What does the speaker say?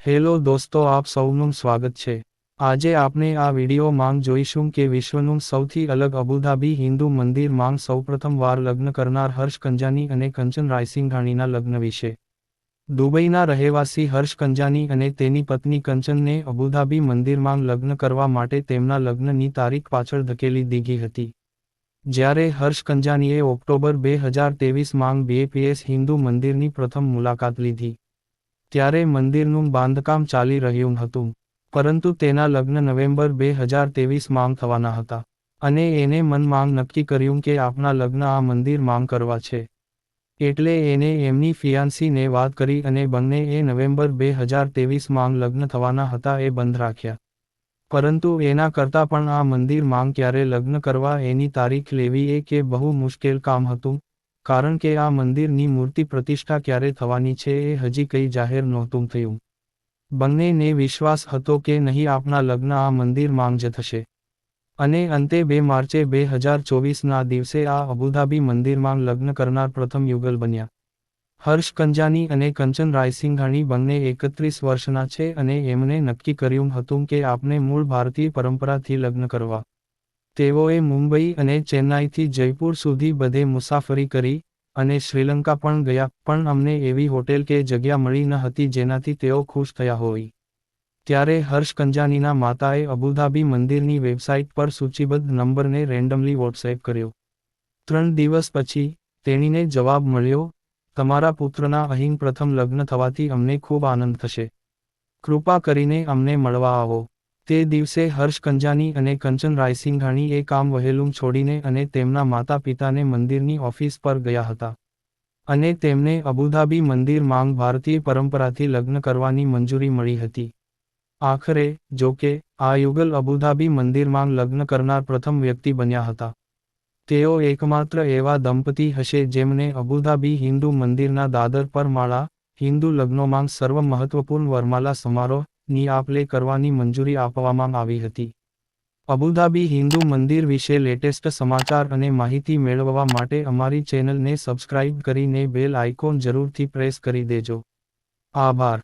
Hello દોસ્તો, આપ સૌનું સ્વાગત છે। આજે આપણે આ વિડિયો માં જોઈશું કે વિશ્વનું સૌથી અલગ અબુધાબી હિન્દુ મંદિર માં સૌપ્રથમ વાર લગ્ન કરનાર હર્ષ કંજાની અને કંચન રાયસિંઘાણીના લગ્ન વિશે। દુબઈના રહેવાસી હર્ષ કંજાની અને તેની પત્ની કંચનને અબુધાબી મંદિરમાં લગ્ન કરવા માટે તેમના લગ્નની તારીખ પાછળ ધકેલી દીધી હતી। જ્યારે હર્ષ કંજાનીએ ઓક્ટોબર 2023 માં BAPS હિન્દુ મંદિરની પ્રથમ મુલાકાત લીધી, ત્યારે મંદિરનું બાંધકામ ચાલી રહ્યું હતું, પરંતુ તેના લગ્ન નવેમ્બર 2023 માં થવાના હતા, અને એને મનમાં નક્કી કર્યું કે આપણા લગ્ન આ મંદિર માં કરવા છે। એટલે એને એમની ફિયાન્સીને વાત કરી અને બંનેએ નવેમ્બર 2023 માં લગ્ન થવાના હતા એ બંધ રાખ્યા। પરંતુ એના કરતાં પણ આ મંદિર માં ક્યારે લગ્ન કરવા એની તારીખ લેવી એ કે બહુ મુશ્કેલ કામ હતું, કારણ કે આ મંદિરની મૂર્તિ પ્રતિષ્ઠા ક્યારે થવાની છે એ હજી કંઈ જાહેર નહોતું થયું। બંનેને વિશ્વાસ હતો કે નહીં, આપણા લગ્ન આ મંદિર માં જ થશે, અને અંતે 2 માર્ચે 2024ના દિવસે આ અબુધાબી મંદિરમાં લગ્ન કરનાર પ્રથમ યુગલ બન્યા। હર્ષ કંજાની અને કંચન રાયસિંઘાણી બંને 31 વર્ષના છે અને એમણે નક્કી કર્યું હતું કે આપણે મૂળ ભારતીય પરંપરાથી લગ્ન કરવા। તેઓએ મુંબઈ અને ચેન્નાઈથી જયપુર સુધી બધે મુસાફરી કરી, અને શ્રીલંકા પણ ગયા, પણ અમને એવી હોટેલ કે જગ્યા મળી ન હતી જેનાથી તેઓ ખુશ થયા હોય। ત્યારે હર્ષ કંજાનીના માતાએ અબુધાબી મંદિરની વેબસાઇટ પર સૂચિબદ્ધ નંબરને રેન્ડમલી વોટ્સએપ કર્યો। 3 દિવસ પછી તેણીને જવાબ મળ્યો, તમારા પુત્રના અહીં પ્રથમ લગ્ન થવાથી અમને ખૂબ આનંદ થશે। કૃપા કરીને અમને મળવા આવો। તે દિવસે હર્ષ કંજાની અને કંચન રાયસિંઘાણી એ કામ વહેલું છોડીને અને તેમના માતા પિતાને મંદિરની ઓફિસ પર ગયા હતા, અને તેમને અબુધાબી મંદિર માં ભારતીય પરંપરાથી લગ્ન કરવાની મંજૂરી મળી હતી। આખરે, જો કે, આ યુગલ અબુધાબી મંદિરમાં લગ્ન કરનાર પ્રથમ વ્યક્તિ બન્યા હતા। તેઓ એકમાત્ર એવા દંપતી હશે જેમને અબુધાબી હિન્દુ મંદિરના દાદર પર માળા, હિન્દુ લગ્નોમાં સર્વ મહત્વપૂર્ણ વરમાલા સમારોહ ની આપ-લે કરવાની મંજૂરી આપવામાં આવી હતી। અબુધાબી હિન્દુ મંદિર વિશે લેટેસ્ટ સમાચાર અને માહિતી મેળવવા માટે અમારી ચેનલને સબસ્ક્રાઇબ કરીને બેલ આઇકોન જરૂરથી પ્રેસ કરી દેજો। આભાર।